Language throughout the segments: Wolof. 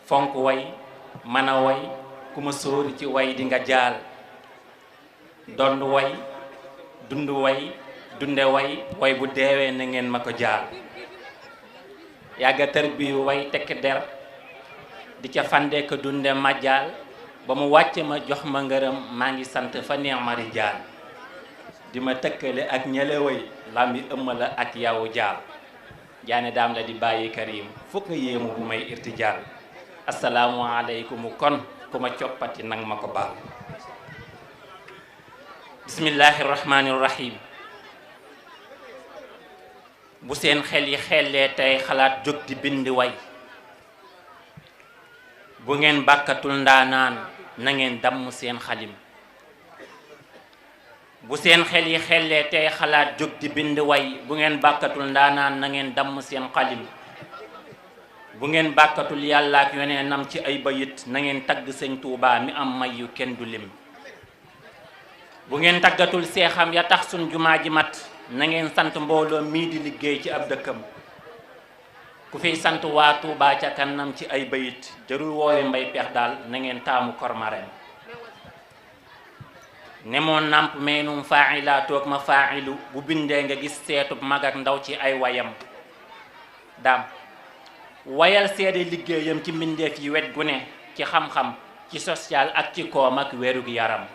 fonk way mën a way ku ma sóori ci way di nga jaal dond way dund way dunde way way bu deewee na ngeen ma ko jaal yàgga tër bi way tekk der di ca fande ko dunde majjaal ba mu wàcce ma jox ma ngërëm maa ngi sant fa neex mari jaal di ma tëkkale ak ñele way lam yi ëmma la ak yawu jaal jaane daam la di bàyyi karim fokk nga yéemu bu may irtijaal asalaamualeykum kon ku ma coppati nang ma ko baal bismillahi rahmani rahim bu seen xel yi xellee tey xalaat jóg di bind way bu ngeen bàkkatul ndaanaan na ngeen damm seen xalim bu seen xel yi xellee tey xalaat jóg di bind way bu ngeen bàkkatul ndaanaan na ngeen damm seen xalim bu ngeen bàkkatul yàlla ak yoneenam ci ay bayit na ngeen tagg sëñ Tuubaa mi am may yu kenn du lim bu ngeen taggatul seexam ya tax sun jumaa ji mat na ngeen sant mbooloo mii di liggéey ci ab dëkkam ku fiy sant waa Tuubaa ca kanam ci ay bayit jarul woowe mbay peex daal na ngeen taamu kormaren ne moo nàmp meenum faa'ilaa toog ma faa'ilu bu bindee nga gis seetub mag ak ndaw ci ay wayam daam wayal seede liggéeyam ci mbindeef yi wet gu ne ci xam-xam ci social ak ci koom ak wérug yaram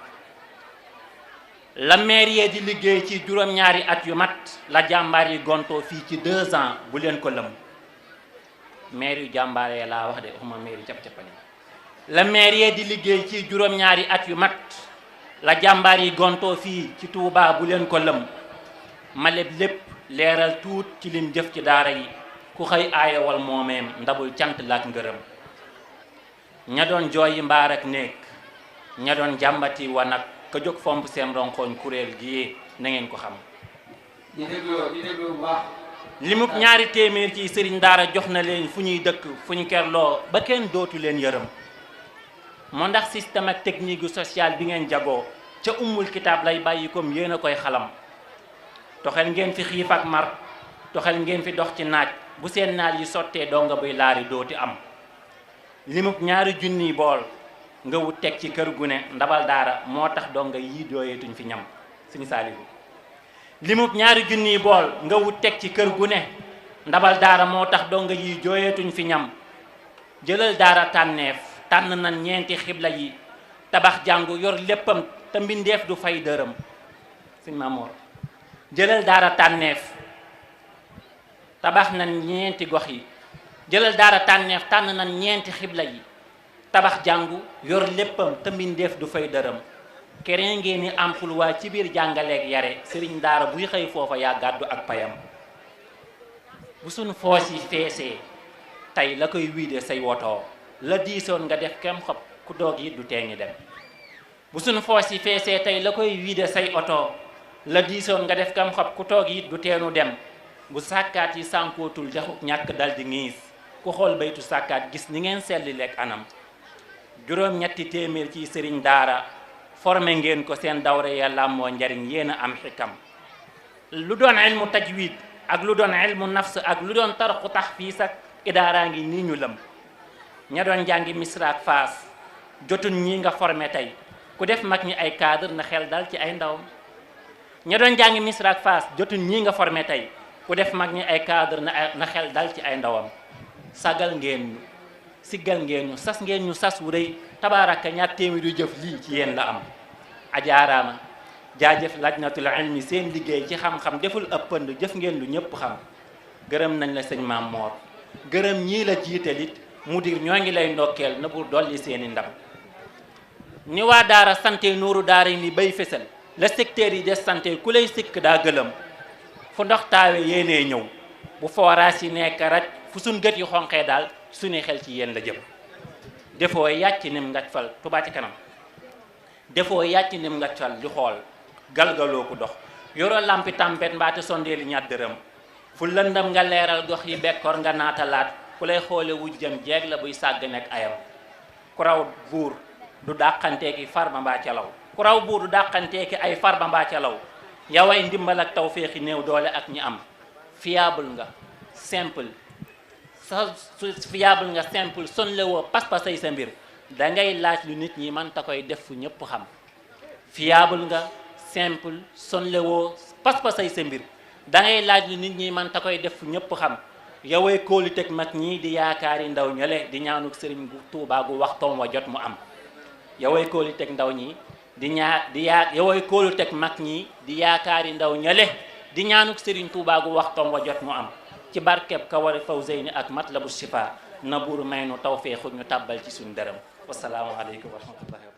la maire yee di liggéey ci juróom-ñaari at yu mat la jàmbaar yi gontoo fii ci 2 ans bu leen ko lëm maire yu jàmbaaree laa wax de waxuma maire yu cap-capali la maire yee di liggéey ci juróom-ñaari at yu mat la jàmbaar yi gontoo fii ci Tuubaa bu leen ko lëm maleb lépp leeral tuut ci lim jëf ci daara yi ku xëy aayawal moomeem ndabul cant laak ngërëm ña doon jooyi mbaar ak néeg ña doon jàmbati wanag ka jóg fomp seen ronkoñ kuréel gi na ngeen ko xam di déglu bu baax limub ñaari téeméer ci sëriñ daara jox na leen fu ñuy dëkk fu ñu kerloo ba kenn dootu leen yërëm moo ndax système ak technique gu social bi ngeen jagoo ca ummul kitaab lay bàyyi comme yéen a koy xalam toxel ngeen fi xiif ak mar toxel ngeen fi dox ci naaj bu seen naaj yi sottee donga buy laari dooti am limub ñaari junniy bool nga wut teg ci kër gu ne ndabal daara moo tax donga yii dooyeetuñ fi ñam suñu saalihu limub ñaari junniy bool nga wut teg ci kër gu ne ndabal daara moo tax donga yii jooyeetuñ fi ñam jëlal daara tànneef tànn na ñeenti xibla yi tabax jàngu yor léppam te mbindeef du fay dërëm suñ maamoor jëlal daara tànneef tabax na ñeenti gox yi jëlal daara tànneef tànn na ñeenti xibla yi tabax jàngu yor léppam te mbindeef du fay dërëm kere ngeen ni emploi ci biir jàngaleeg yare sëriñ daara buy xëy foofa yaa gàddu ak payam bu suñ foos yi feesee tey la koy wiide say wotoo la diisoon nga def kem xob ku doog yi du teeñi dem bu suñ foos yi feesee tey la koy wiide say oto la diisoon nga def kem xob ku toog yi du teenu dem bu sàkkaat yi sànkootul jaxuk ñàkk dal di ngiis ku xool baytu sàkkaat gis ni ngeen selli lekk anam juróom-ñetti téeméer ci sëriñ daara formé ngeen ko seen dawre ya làmmoo njariñ yéen a am xikam lu doon ilmu tajwid ak lu doon ilmu nafs ak lu doon tarxu taxfiis ak idaaraa ngi nii ñu lëm ña doon jàngi Misra ak Faas jotuñ ñi nga formé tey ku def mag ñi ay cadre na xel dal ci ay ndawam ña doon jàngi Misra ak Faas jotuñ ñi nga formé tey ku def mag ñi ay cadre na xel dal ci ay ndawam sagal ngeen ñu siggal ngeen ñu sas ngeen ñu sas wu rëy tabaaraka ñaar téeméer yu jëf lii ci yéen la am ajaaraama jaajëf lajnatul ilmi seen liggéey ci xam-xam deful ëppand jëf ngeen lu ñëpp xam gërëm nañ la sëñ Maam Moor gërëm ñii la jiitalit mudir ñoo ngi lay ndokkeel na bur dolli seeni ndam ni waa daara santé nuuru daara ni bay fesal la secteur yi des santé ku lay sikk daa gëlëm fu ndox taawe yéenee ñëw bu forage yi nekk raj fu suñ gët yu xonqee daal suñuy xel ci yéen la jëm defoo yàcc nim ngaj fal Touba ci kanam defoo yàcc nim ngaj fal di xool galgaloo ko dox yoroo lampi tempête mbaate sondeeli ñaat dërëm fu lëndëm nga leeral gox yi bekkoor nga naatalaat ku lay xoole wujjam jeeg la buy sàgg nekk ayam ku raw buur du dàqanteeki farba mbaa ca law ku raw buur du dàqanteeki ay farba mbaa ca law yaway ndimbal ak tawféexi néew doole ak ñi am fiable nga simple sa fiable nga simple son le woo pas-pasay sa mbir da ngay laaj lu nit ñi man ta koy def fu ñëpp xam fiable nga simple son le woo pas-pasay sa mbir da ngay laaj lu nit ñi man ta koy def fu ñëpp xam yowee kóolu teg mag ñii di yaakaari ndaw ñale di ñaanuk sëriñ gu Tuubaa gu waxtoom wa jot mu am yowee kóolu teg ndaw ñi yowee kóolu teg mag ñi di yaakaari ndaw ñale di ñaanuk sëriñ Tuubaa gu waxtoom wa jot mu am ci barkeb Kawari Fawzeyni ak Matlabu Shifa na buur may nu tawfeexu ñu tàbbal ci suñu dërëm wasalaamu aleykum wa rahmatullahi wa barakatuh